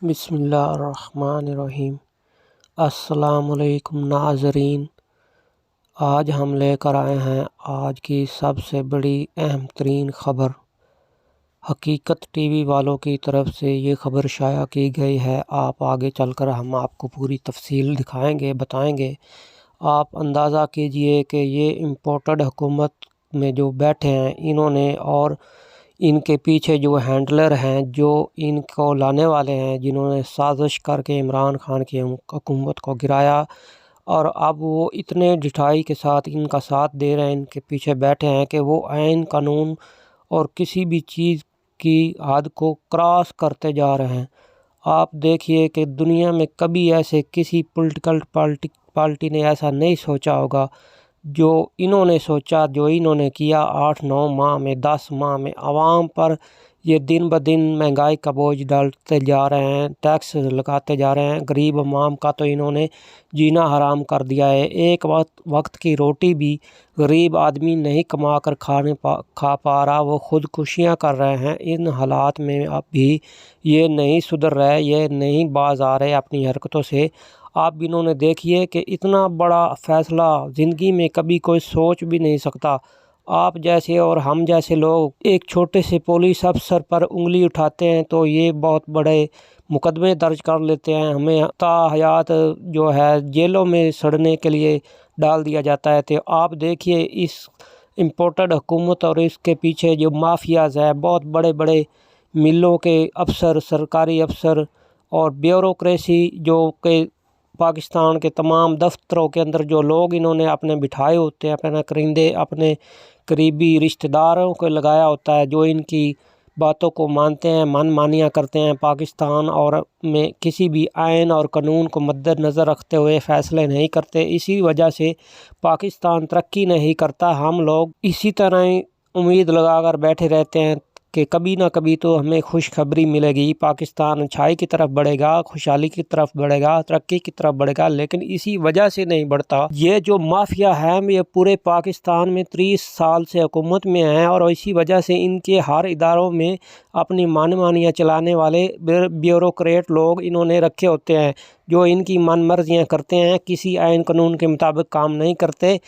बिस्मिल्लाहिर्रहमानिर्रहीम। अस्सलामुअलैकुम नाज़रीन, आज हम लेकर आए हैं आज की सबसे बड़ी अहम तरीन ख़बर। हकीकत टीवी वालों की तरफ से ये ख़बर शाया की गई है। आप आगे चलकर हम आपको पूरी तफसील दिखाएंगे, बताएंगे। आप अंदाज़ा कीजिए कि ये इम्पोर्टेड हुकूमत में जो बैठे हैं इन्होंने और इनके पीछे जो हैंडलर हैं, जो इनको लाने वाले हैं, जिन्होंने साजिश करके इमरान खान की हुकूमत को गिराया और अब वो इतने ढिठाई के साथ इनका साथ दे रहे हैं, इनके पीछे बैठे हैं कि वो आइन कानून और किसी भी चीज़ की हद को क्रॉस करते जा रहे हैं। आप देखिए कि दुनिया में कभी ऐसे किसी पॉलिटिकल पार्टी ने ऐसा नहीं सोचा होगा जो इन्होंने सोचा, जो इन्होंने किया। 8-9 माह में, 10 माह में आवाम पर ये दिन ब दिन महंगाई का बोझ डालते जा रहे हैं, टैक्स लगाते जा रहे हैं। गरीब आवाम का तो इन्होंने जीना हराम कर दिया है। एक वक्त की रोटी भी गरीब आदमी नहीं कमा कर खा पा रहा, वो ख़ुदकुशियाँ कर रहे हैं। इन हालात में अब भी ये नहीं सुधर रहे, ये नहीं बाज आ रहे अपनी हरकतों से। आप इन्होंने देखिए कि इतना बड़ा फ़ैसला ज़िंदगी में कभी कोई सोच भी नहीं सकता। आप जैसे और हम जैसे लोग एक छोटे से पुलिस अफसर पर उंगली उठाते हैं तो ये बहुत बड़े मुकदमे दर्ज कर लेते हैं, हमें ताहयात जो है जेलों में सड़ने के लिए डाल दिया जाता है। तो आप देखिए इस इम्पोर्टेड हुकूमत और इसके पीछे जो माफियाज़ है, बहुत बड़े बड़े मिलों के अफसर, सरकारी अफसर और ब्यूरोक्रेसी जो कि पाकिस्तान के तमाम दफ्तरों के अंदर जो लोग इन्होंने अपने बिठाए होते हैं, अपने करिंदे, अपने करीबी रिश्तेदारों को लगाया होता है, जो इनकी बातों को मानते हैं, मनमानियाँ करते हैं। पाकिस्तान और में किसी भी आइन और कानून को मद्देनज़र रखते हुए फ़ैसले नहीं करते। इसी वजह से पाकिस्तान तरक्की नहीं करता। हम लोग इसी तरह ही उम्मीद लगाकर बैठे रहते हैं कि कभी ना कभी तो हमें खुशखबरी मिलेगी, पाकिस्तान अच्छाई की तरफ बढ़ेगा, खुशहाली की तरफ बढ़ेगा, तरक्की की तरफ बढ़ेगा। लेकिन इसी वजह से नहीं बढ़ता। ये जो माफिया है ये पूरे पाकिस्तान में 30 साल से हुकूमत में हैं और इसी वजह से इनके हर इदारों में अपनी मनमानियाँ चलाने वाले ब्यूरोक्रेट लोग इन्होंने रखे होते हैं, जो इनकी मन मर्जियाँ करते हैं, किसी आइन कानून के मुताबिक काम नहीं करते।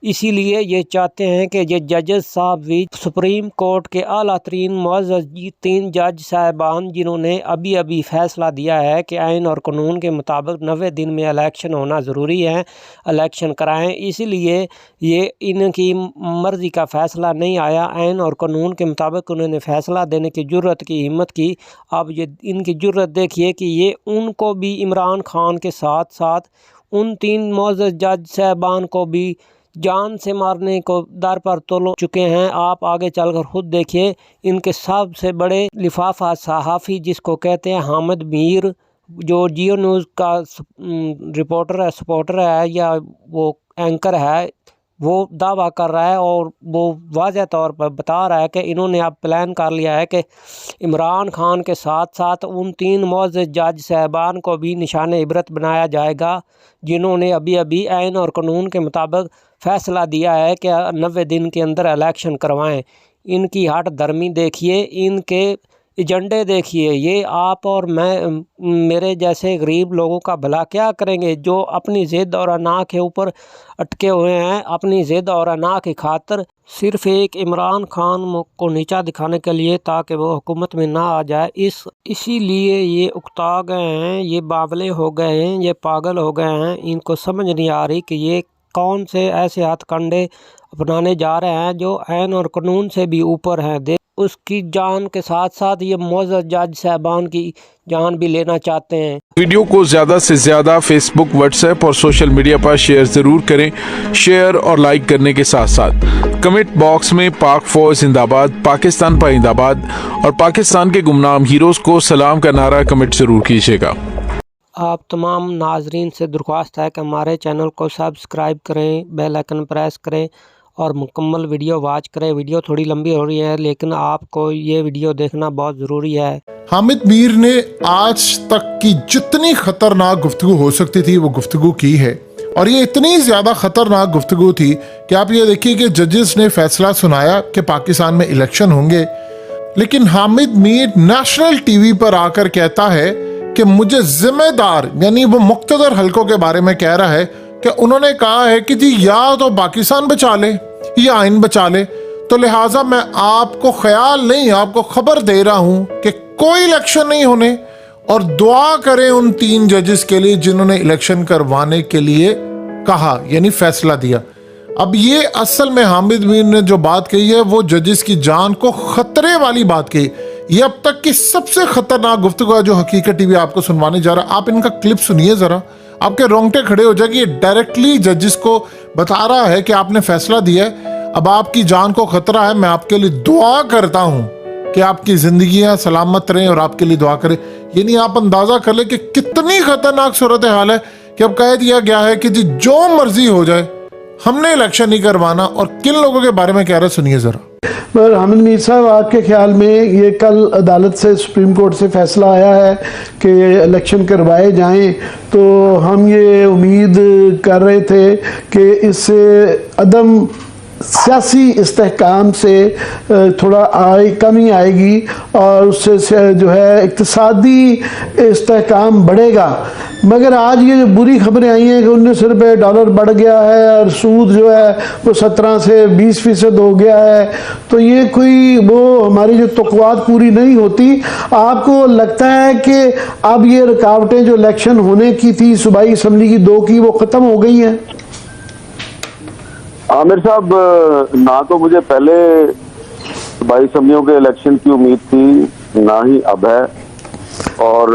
इसीलिए ये चाहते हैं कि ये जजेस साहब भी, सुप्रीम कोर्ट के आला तरीन मुअज़्ज़ज़ 3 जज साहिबान, जिन्होंने अभी अभी फ़ैसला दिया है कि आइन और कानून के मुताबिक 90 दिन में इलेक्शन होना ज़रूरी है, इलेक्शन कराएं। इसीलिए ये इनकी मर्ज़ी का फ़ैसला नहीं आया, आइन और कानून के मुताबिक उन्होंने फ़ैसला देने की जुर्रत की, हिम्मत की। अब ये इनकी जुर्रत देखिए कि ये उनको भी, इमरान खान के साथ साथ उन 3 मुअज़्ज़ज़ जज साहिबान को भी जान से मारने को दर पर तुल चुके हैं। आप आगे चलकर खुद देखिए। इनके सबसे बड़े लिफाफा सहाफ़ी जिसको कहते हैं हामिद मीर, जो जियो न्यूज़ का रिपोर्टर है, सपोर्टर है या वो एंकर है, वो दावा कर रहा है और वो वाज़ह तौर पर बता रहा है कि इन्होंने अब प्लान कर लिया है कि इमरान खान के साथ साथ उन 3 मुअज़्ज़ज़ जज साहिबान को भी निशान इबरत बनाया जाएगा, जिन्होंने अभी अभी आइन और कानून के मुताबिक फ़ैसला दिया है कि 90 दिन के अंदर इलेक्शन करवाएं। इनकी हट धर्मी देखिए, इनके एजेंडे देखिए। ये आप और मैं, मेरे जैसे गरीब लोगों का भला क्या करेंगे, जो अपनी ज़िद और अना के ऊपर अटके हुए हैं, अपनी ज़िद और अना की खातिर सिर्फ़ एक इमरान खान को नीचा दिखाने के लिए, ताकि वो हुकूमत में ना आ जाए। इसीलिए ये उकता गए हैं, ये बावले हो गए हैं, ये पागल हो गए हैं। इनको समझ नहीं आ रही कि ये कौन से ऐसे हथकंडे अपनाने जा रहे हैं जो आइन और कानून से भी ऊपर हैं। उसकी जान के साथ साथ ये मुअज़्ज़ज़ जज साहिबान की जान भी लेना चाहते हैं। वीडियो को ज़्यादा से ज़्यादा फेसबुक, व्हाट्सएप और सोशल मीडिया पर शेयर ज़रूर करें। शेयर और लाइक करने के साथ साथ कमेंट बॉक्स में पाक फौज जिंदाबाद, पाकिस्तान पाइंदाबाद और पाकिस्तान के गुमनाम हीरोज़ को सलाम का नारा कमेंट ज़रूर कीजिएगा। आप तमाम नाजरीन से दरख्वास्त है कि हमारे चैनल को सब्सक्राइब करें, बेल आइकन प्रेस करें और मुकम्मल वीडियो वॉच करें। वीडियो थोड़ी लंबी हो रही है लेकिन आपको ये वीडियो देखना बहुत ज़रूरी है। हामिद मीर ने आज तक की जितनी खतरनाक गुफ्तगू हो सकती थी वो गुफ्तगू की है, और ये इतनी ज़्यादा खतरनाक गुफ्तगू थी कि आप ये देखिए कि जजेस ने फैसला सुनाया कि पाकिस्तान में इलेक्शन होंगे, लेकिन हामिद मीर नेशनल टीवी पर आकर कहता है कि मुझे जिम्मेदार, यानी वो मुख्तदर हलकों के बारे में कह रहा है कि उन्होंने कहा है कि जी या तो पाकिस्तान बचा ले या आइन बचा ले, तो लिहाजा मैं आपको ख्याल नहीं, आपको खबर दे रहा हूं कि कोई इलेक्शन नहीं होने, और दुआ करें उन 3 जजेस के लिए जिन्होंने इलेक्शन करवाने के लिए कहा, यानी फैसला दिया। अब ये असल में हामिद मीर ने जो बात कही है वो जजेस की जान को खतरे वाली बात कही। ये अब तक की सबसे खतरनाक गुफ्तगू है जो हकीकत टीवी आपको सुनवाने जा रहा है। आप इनका क्लिप सुनिए जरा, आपके रोंगटे खड़े हो जाएंगे। ये डायरेक्टली जजेस को बता रहा है कि आपने फैसला दिया है, अब आपकी जान को खतरा है, मैं आपके लिए दुआ करता हूं कि आपकी जिंदगियां सलामत रहें और आपके लिए दुआ करें। यानी आप अंदाजा कर ले कि कितनी खतरनाक सूरत हाल है कि अब कह दिया गया है कि जी जो मर्जी हो जाए, हमने इलेक्शन नहीं करवाना। और किन लोगों के बारे में कह रहे, सुनिए जरा। पर हामिद मीर साहब, आपके ख्याल में ये कल अदालत से, सुप्रीम कोर्ट से फैसला आया है कि इलेक्शन करवाए जाएं, तो हम ये उम्मीद कर रहे थे कि इससे अदम सियासी इस्तेहकाम से थोड़ा कमी आएगी और उससे जो है इक्तिसादी इस्तेहकाम बढ़ेगा। मगर आज ये जो बुरी खबरें आई हैं कि 19 रुपये डॉलर बढ़ गया है और सूद जो है वो 17 से 20% हो गया है, तो ये कोई वो हमारी जो तौक़ुआत पूरी नहीं होती। आपको लगता है कि अब ये रुकावटें जो इलेक्शन होने की थी सूबाई असम्बली की 2 की, वो ख़त्म हो गई हैं? आमिर साहब, ना तो मुझे पहले सूबाई असम्बलियों के इलेक्शन की उम्मीद थी, ना ही अब है। और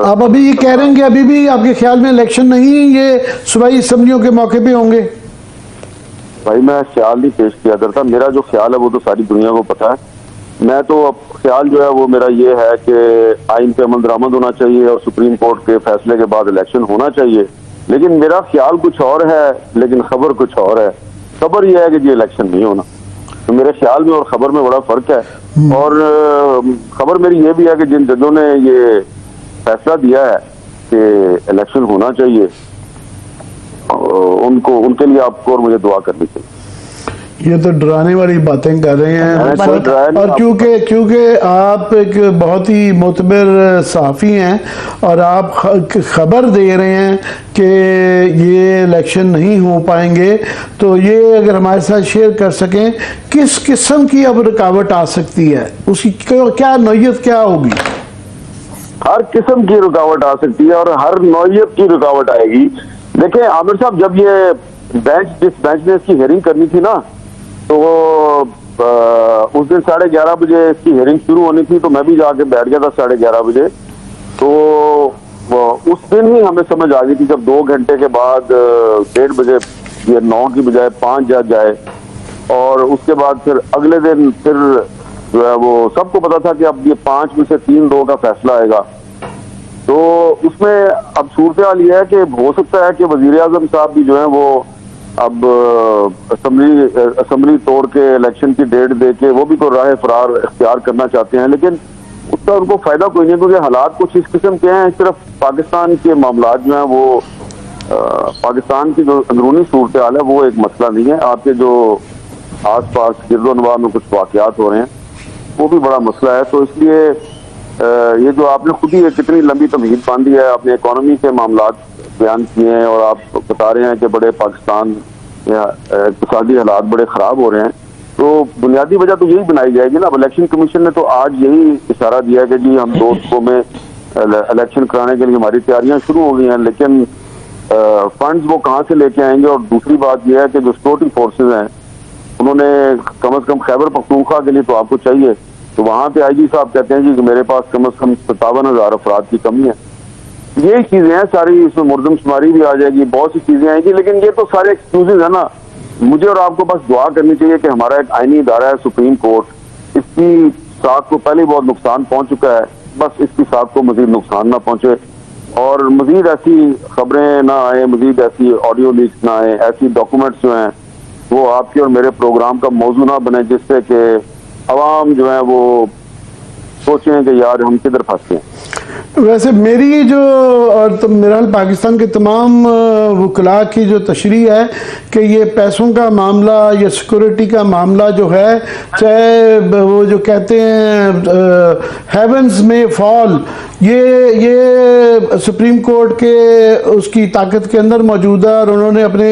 आप अभी ये कह रहे हैं कि अभी भी आपके ख्याल में इलेक्शन नहीं, ये सूबाई असम्बलियों के मौके पे होंगे? भाई मैं ख्याल नहीं पेश किया करता, मेरा जो ख्याल है वो तो सारी दुनिया को पता है। मैं तो अब ख्याल जो है वो मेरा ये है कि आइन पे अमल दरामद होना चाहिए और सुप्रीम कोर्ट के फैसले के बाद इलेक्शन होना चाहिए। लेकिन मेरा ख्याल कुछ और है, लेकिन खबर कुछ और है। खबर यह है कि जी इलेक्शन नहीं होना, तो मेरे ख्याल में और खबर में बड़ा फर्क है। और खबर मेरी ये भी है कि जिन जजों ने ये फैसला दिया है कि इलेक्शन होना चाहिए, उनको, उनके लिए आपको और मुझे दुआ करनी चाहिए। ये तो डराने वाली बातें कर रहे हैं। और क्योंकि आप एक बहुत ही मोतबर सहाफ़ी हैं और आप खबर दे रहे हैं कि ये इलेक्शन नहीं हो पाएंगे, तो ये अगर हमारे साथ शेयर कर सकें, किस किस्म की अब रुकावट आ सकती है, उसकी क्या नौयत क्या होगी? हर किस्म की रुकावट आ सकती है और हर नौयत की रुकावट आएगी। देखें आमिर साहब, जब ये जिस बेंच ने इसकी हियरिंग करनी थी ना, तो उस दिन 11:30 बजे इसकी हियरिंग शुरू होनी थी, तो मैं भी जाके बैठ गया था 11:30 बजे। तो उस दिन ही हमें समझ आ गई थी, जब 2 घंटे के बाद 1:30 बजे ये 9 की बजाय 5 जज आए, और उसके बाद फिर अगले दिन फिर जो है वो सबको पता था कि अब ये 5 में से 3-2 का फैसला आएगा। तो उसमें अब सूरत हाल ये है कि हो सकता है कि वजीर आजम साहब भी जो है वो अब असम्बली तोड़ के इलेक्शन की डेट दे के वो भी कोई राह फरार इख्तियार करना चाहते हैं, लेकिन उसका उनको फायदा कोई नहीं, क्योंकि हालात कुछ इस किस्म के हैं। सिर्फ पाकिस्तान के मामला जो हैं वो पाकिस्तान की जो अंदरूनी सूरत हाल है वो एक मसला नहीं है, आपके जो आस पास गिरदोनवा में कुछ वाक़यात हो रहे हैं वो भी बड़ा मसला है। तो इसलिए ये जो आपने खुद ही कितनी लंबी तमहीद बांधी है, आपने इकोनॉमी के मामला बयान किए हैं और आप बता रहे हैं कि बड़े पाकिस्तान इक़्तिसादी हालात बड़े ख़राब हो रहे हैं, तो बुनियादी वजह तो यही बनाई जाएगी ना। अब इलेक्शन कमीशन ने तो आज यही इशारा दिया कि जी हम 2 सूबों में इलेक्शन कराने के लिए हमारी तैयारियां शुरू हो गई हैं, लेकिन फंड्स वो कहाँ से लेके आएंगे। और दूसरी बात यह है कि जो सिक्योरिटी फोर्सेज हैं उन्होंने कम से कम खैबर पख्तूनख्वा के लिए तो आपको चाहिए, तो वहाँ पे IG साहब कहते हैं जी कि मेरे पास कम से कम 57,000 अफराद की कमी है। ये चीजें हैं सारी, इसमें मुर्दमशुमारी भी आ जाएगी, बहुत सी चीजें आएंगी, लेकिन ये तो सारे एक्सक्यूजेज है ना। मुझे और आपको बस दुआ करनी चाहिए कि हमारा एक आईनी इदारा है सुप्रीम कोर्ट, इसकी साख को पहले बहुत नुकसान पहुंच चुका है, बस इसकी साख को मजीद नुकसान ना पहुंचे और मजीद ऐसी खबरें ना आए, मजीद ऐसी ऑडियो लीक्स ना आए, ऐसी डॉक्यूमेंट्स जो हैं वो आपके और मेरे प्रोग्राम का मौजू ना बने, जिससे कि अवाम जो है वो सोचें कि यार हम किधर फंसते हैं। वैसे मेरी जो और तो मेरा पाकिस्तान के तमाम वकला की जो तशरीह है कि ये पैसों का मामला या सिक्योरिटी का मामला जो है, चाहे वो जो कहते हैं हेवंस में फॉल, ये सुप्रीम कोर्ट के उसकी ताकत के अंदर मौजूद है और उन्होंने अपने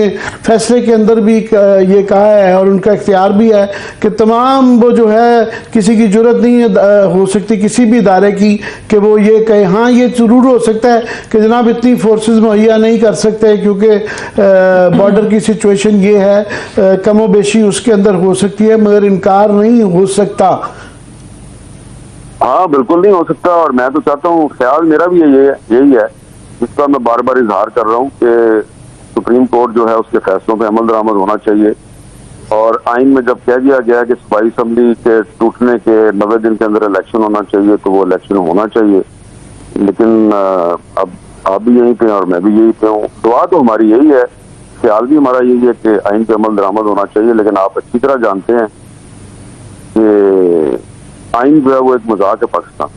फैसले के अंदर भी ये कहा है और उनका इख्तियार भी है कि तमाम वो जो है किसी की जरूरत नहीं हो सकती किसी भी इदारे की कि वो ये कहे। हाँ, ये ज़रूर हो सकता है कि जनाब इतनी फोर्सेस मुहैया नहीं कर सकते क्योंकि बॉर्डर की सिचुएशन ये है, कमो बेशी उसके अंदर हो सकती है, मगर इनकार नहीं हो सकता। हाँ, बिल्कुल नहीं हो सकता। और मैं तो चाहता हूँ, ख्याल मेरा भी यही है जिसका मैं बार बार इजहार कर रहा हूँ कि सुप्रीम कोर्ट जो है उसके फैसलों पे अमल दरामद होना चाहिए। और आइन में जब कह दिया गया कि सूबाई असम्बली के टूटने के 90 दिन के अंदर इलेक्शन होना चाहिए तो वो इलेक्शन होना चाहिए। लेकिन अब आप भी यहीं पे और मैं भी यहीं पे हूँ। दुआ तो हमारी यही है, ख्याल भी हमारा यही है कि आइन पे अमल दरामद होना चाहिए। लेकिन आप अच्छी तरह जानते हैं कि आइन जो है वो एक मजाक है पाकिस्तान।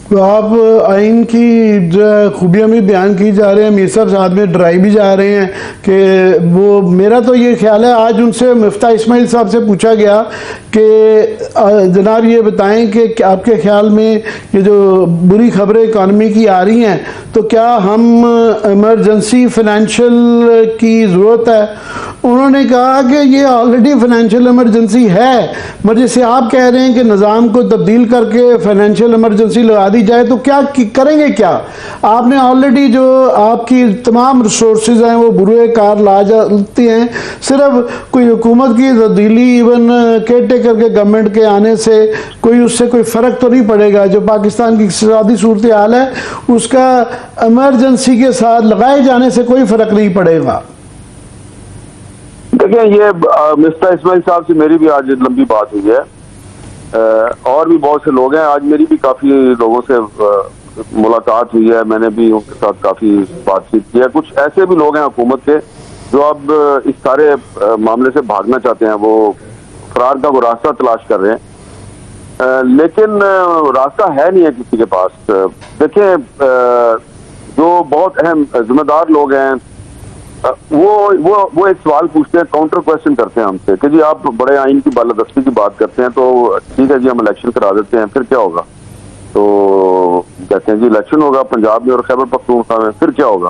तो आप आइन की जो खूबियाँ भी बयान की जा रहे हैं, मीर साहब साथ में डराई भी जा रहे हैं कि वो, मेरा तो ये ख्याल है, आज उनसे मिफ्ता इस्माइल साहब से पूछा गया कि जनाब ये बताएं कि आपके ख्याल में ये जो बुरी खबरें इकानमी की आ रही हैं तो क्या हम इमरजेंसी फाइनेंशियल की ज़रूरत है। उन्होंने कहा कि ये ऑलरेडी फाइनेंशियल इमरजेंसी है, मगर जैसे आप कह रहे हैं कि निज़ाम को तब्दील करके फाइनेंशियल इमरजेंसी लगा दी जाए तो क्या करेंगे क्या। आपने ऑलरेडी जो आपकी तमाम रिसोर्सेज हैं वो बुरे कार ला जाती हैं, सिर्फ कोई हुकूमत की तब्दीली इवन केयर टेकर के गवर्नमेंट के आने से कोई उससे कोई फ़र्क तो नहीं पड़ेगा। जो पाकिस्तान की इक़्तिसादी सूरत हाल है उसका इमरजेंसी के साथ लगाए जाने से कोई फ़र्क नहीं पड़ेगा। देखिए, ये मिस्टर इस्माइल साहब से मेरी भी आज लंबी बात हुई है, और भी बहुत से लोग हैं। आज मेरी भी काफ़ी लोगों से मुलाकात हुई है, मैंने भी उनके साथ काफ़ी बातचीत की है। कुछ ऐसे भी लोग हैं हुकूमत के जो अब इस सारे मामले से भागना चाहते हैं, वो फरार का वो रास्ता तलाश कर रहे हैं, लेकिन रास्ता है नहीं है किसी के पास। देखिए, जो बहुत अहम जिम्मेदार लोग हैं वो एक सवाल पूछते हैं, काउंटर क्वेश्चन करते हैं हमसे कि जी आप बड़े आइन की बालादस्ती की बात करते हैं तो ठीक है जी हम इलेक्शन करा देते हैं, फिर क्या होगा। तो कहते हैं जी इलेक्शन होगा पंजाब में और खैबर पख्तूनख्वा में, फिर क्या होगा।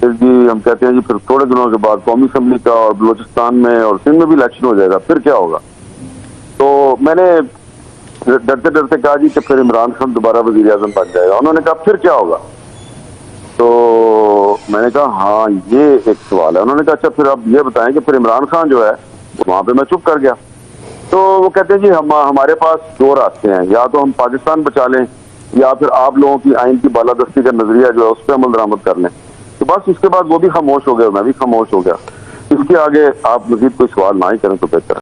फिर जी हम कहते हैं जी फिर थोड़े दिनों के बाद कौमी असम्बली का और बलूचिस्तान में और सिंध में भी इलेक्शन हो जाएगा, फिर क्या होगा। तो मैंने डरते डरते कहा जी कि फिर इमरान खान दोबारा वजीर आजम बन जाएगा। उन्होंने कहा फिर क्या होगा। तो मैंने कहा हाँ ये एक सवाल है। उन्होंने कहा अच्छा फिर आप ये बताएं कि फिर इमरान खान जो है वहां पे मैं चुप कर गया। तो वो कहते हैं जी हमारे पास दो रास्ते हैं, या तो हम पाकिस्तान बचा लें या फिर आप लोगों की आइन की बालादस्ती का नजरिया जो है उस पर अमल दरामद कर लें। तो बस उसके बाद वो भी खामोश हो गया, मैं भी खामोश हो गया। इसके आगे आप मजीद कोई सवाल ना ही करें तो बेहतर है।